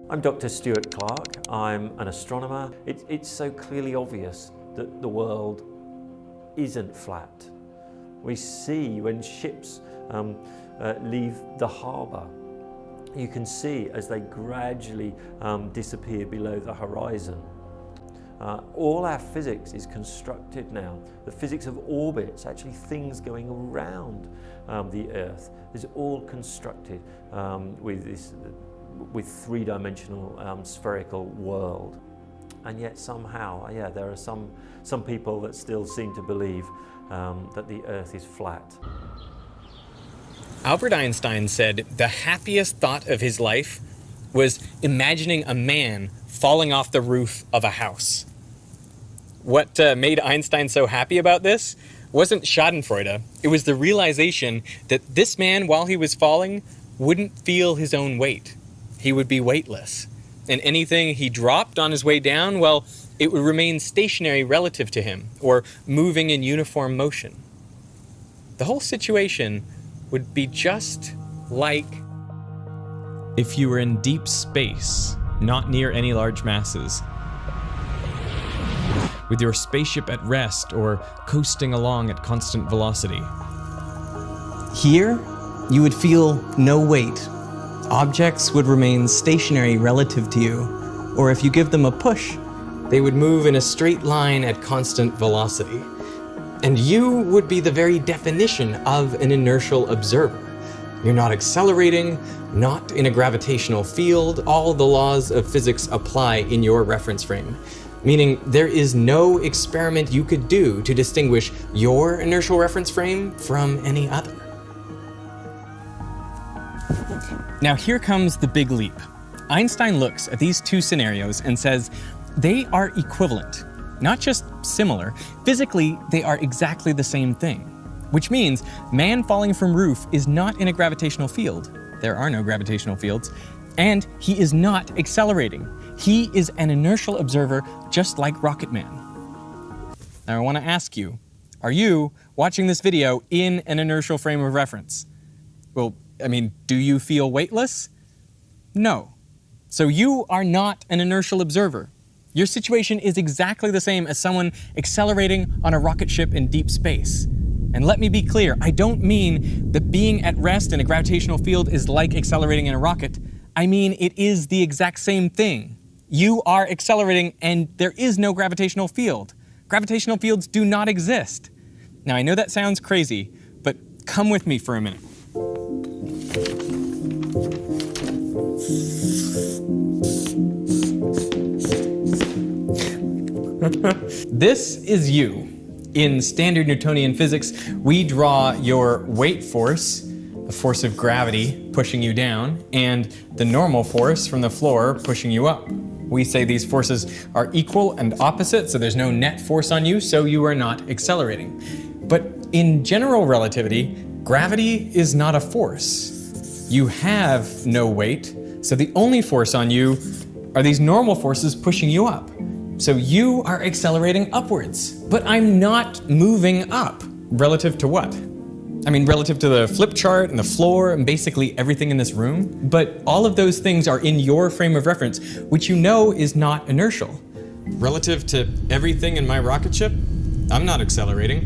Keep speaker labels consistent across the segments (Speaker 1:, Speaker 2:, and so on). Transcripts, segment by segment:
Speaker 1: I'm Dr. Stuart Clark. I'm an astronomer. It's so clearly obvious that the world isn't flat. We see when ships leave the harbour, you can see as they gradually disappear below the horizon. All our physics is constructed now. The physics of orbits, actually things going around the Earth, is all constructed with three-dimensional spherical world. And yet somehow, there are some people that still seem to believe that the Earth is flat.
Speaker 2: Albert Einstein said the happiest thought of his life was imagining a man falling off the roof of a house. What made Einstein so happy about this wasn't schadenfreude. It was the realization that this man, while he was falling, wouldn't feel his own weight. He would be weightless. And anything he dropped on his way down, well, it would remain stationary relative to him, or moving in uniform motion. The whole situation would be just like
Speaker 3: if you were in deep space, not near any large masses, with your spaceship at rest or coasting along at constant velocity.
Speaker 4: Here, you would feel no weight. Objects would remain stationary relative to you, or if you give them a push,
Speaker 2: they would move in a straight line at constant velocity. And you would be the very definition of an inertial observer. You're not accelerating, not in a gravitational field. All the laws of physics apply in your reference frame, meaning there is no experiment you could do to distinguish your inertial reference frame from any other.
Speaker 3: Now here comes the big leap. Einstein looks at these two scenarios and says they are equivalent, not just similar. Physically, they are exactly the same thing, which means man falling from roof is not in a gravitational field. There are no gravitational fields, and he is not accelerating. He is an inertial observer just like Rocket Man. Now I want to ask you, are you watching this video in an inertial frame of reference? Well, do you feel weightless? No. So you are not an inertial observer. Your situation is exactly the same as someone accelerating on a rocket ship in deep space. And let me be clear, I don't mean that being at rest in a gravitational field is like accelerating in a rocket. I mean it is the exact same thing. You are accelerating and there is no gravitational field. Gravitational fields do not exist. Now I know that sounds crazy, but come with me for a minute. This is you. In standard Newtonian physics, we draw your weight force, the force of gravity pushing you down, and the normal force from the floor pushing you up. We say these forces are equal and opposite, so there's no net force on you, so you are not accelerating. But in general relativity, gravity is not a force. You have no weight, so the only force on you are these normal forces pushing you up. So you are accelerating upwards, but I'm not moving up. Relative to what? Relative to the flip chart and the floor and basically everything in this room. But all of those things are in your frame of reference, which you know is not inertial. Relative to everything in my rocket ship, I'm not accelerating.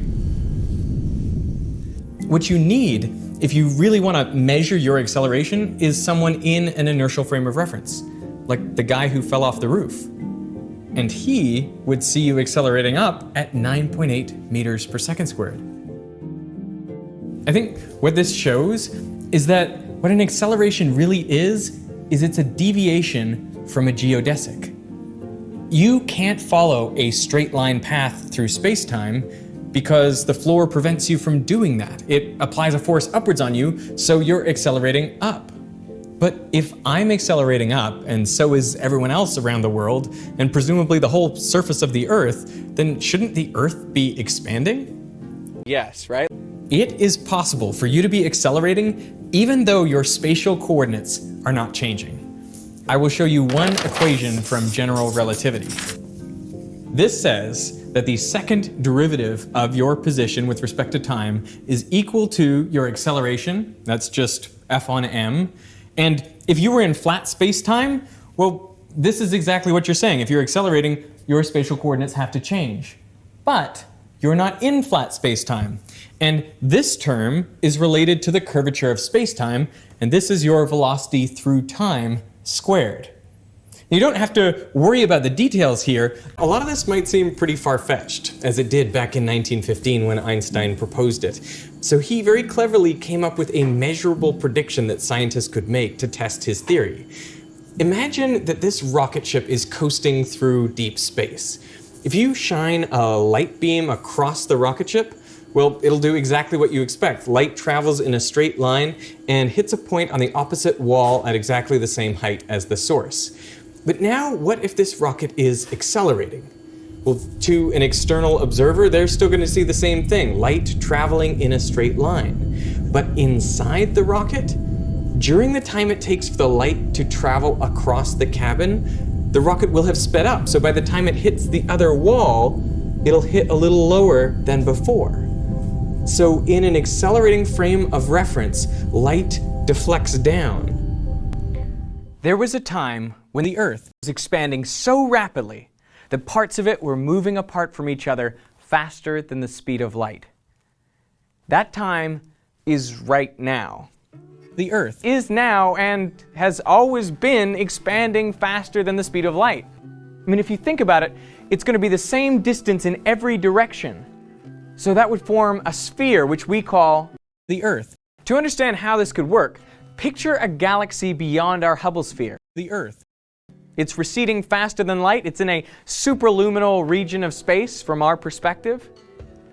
Speaker 3: What you need, if you really want to measure your acceleration, is someone in an inertial frame of reference, like the guy who fell off the roof. And he would see you accelerating up at 9.8 meters per second squared. I think what this shows is that what an acceleration really is it's a deviation from a geodesic. You can't follow a straight line path through space-time because the floor prevents you from doing that. It applies a force upwards on you, so you're accelerating up. But if I'm accelerating up, and so is everyone else around the world, and presumably the whole surface of the Earth, then shouldn't the Earth be expanding?
Speaker 2: yes, right?
Speaker 3: It is possible for you to be accelerating even though your spatial coordinates are not changing. I will show you one equation from general relativity. This says that the second derivative of your position with respect to time is equal to your acceleration, that's just f on m, and if you were in flat space-time, Well, this is exactly what you're saying. If you're accelerating, your spatial coordinates have to change. But you're not in flat space-time. And this term is related to the curvature of space-time, and this is your velocity through time squared. You don't have to worry about the details here. A lot of this might seem pretty far-fetched, as it did back in 1915 when Einstein proposed it. So he very cleverly came up with a measurable prediction that scientists could make to test his theory. Imagine that this rocket ship is coasting through deep space. If you shine a light beam across the rocket ship, well, it'll do exactly what you expect. Light travels in a straight line and hits a point on the opposite wall at exactly the same height as the source. But now, what if this rocket is accelerating? Well, to an external observer, they're still going to see the same thing, light traveling in a straight line. But inside the rocket, during the time it takes for the light to travel across the cabin, the rocket will have sped up. So by the time it hits the other wall, it'll hit a little lower than before. So in an accelerating frame of reference, light deflects down.
Speaker 2: There was a time when the Earth was expanding so rapidly that parts of it were moving apart from each other faster than the speed of light. That time is right now.
Speaker 3: The Earth
Speaker 2: Is now and has always been expanding faster than the speed of light. I mean, if you think about it, it's going to be the same distance in every direction. So that would form a sphere, which we call
Speaker 3: the Earth.
Speaker 2: To understand how this could work, picture a galaxy beyond our Hubble sphere.
Speaker 3: The Earth.
Speaker 2: It's receding faster than light. It's in a supraluminal region of space from our perspective.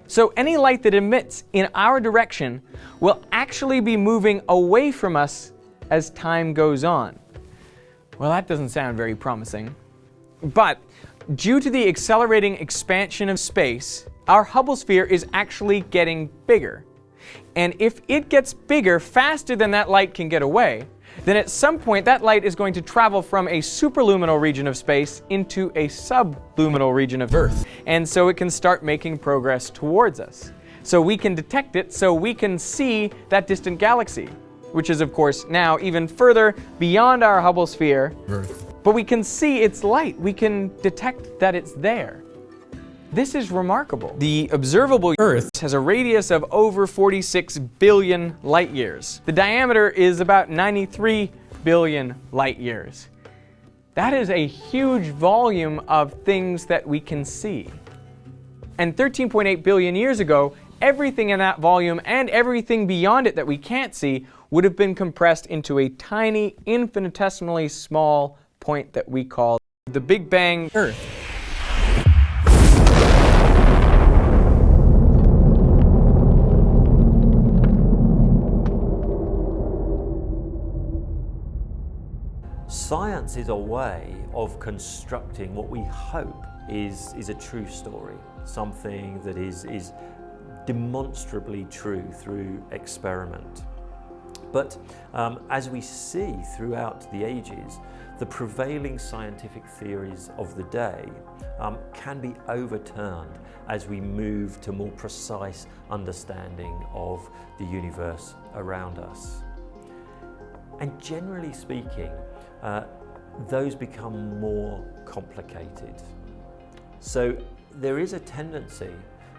Speaker 2: So any light that emits in our direction will actually be moving away from us as time goes on. Well, that doesn't sound very promising. But due to the accelerating expansion of space, our Hubble sphere is actually getting bigger. And if it gets bigger faster than that light can get away, then at some point that light is going to travel from a supraluminal region of space into a subluminal region of Earth. And so it can start making progress towards us. So we can detect it, so we can see that distant galaxy, which is of course now even further beyond our Hubble sphere.
Speaker 3: Earth.
Speaker 2: But we can see its light. We can detect that it's there. This is remarkable. The observable Earth has a radius of over 46 billion light years. The diameter is about 93 billion light years. That is a huge volume of things that we can see. And 13.8 billion years ago, everything in that volume and everything beyond it that we can't see would have been compressed into a tiny, infinitesimally small point that we call the Big Bang Earth.
Speaker 1: Science is a way of constructing what we hope is a true story, something that is demonstrably true through experiment. But as we see throughout the ages, the prevailing scientific theories of the day can be overturned as we move to more precise understanding of the universe around us. And generally speaking, those become more complicated. So there is a tendency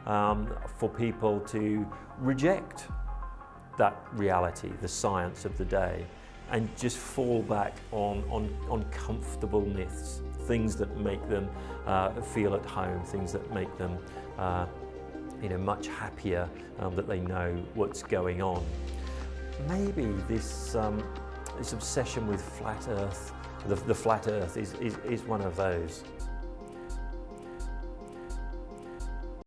Speaker 1: for people to reject that reality, the science of the day, and just fall back on comfortable myths, things that make them feel at home, things that make them much happier that they know what's going on. Maybe this obsession with flat Earth, the flat Earth is one of those.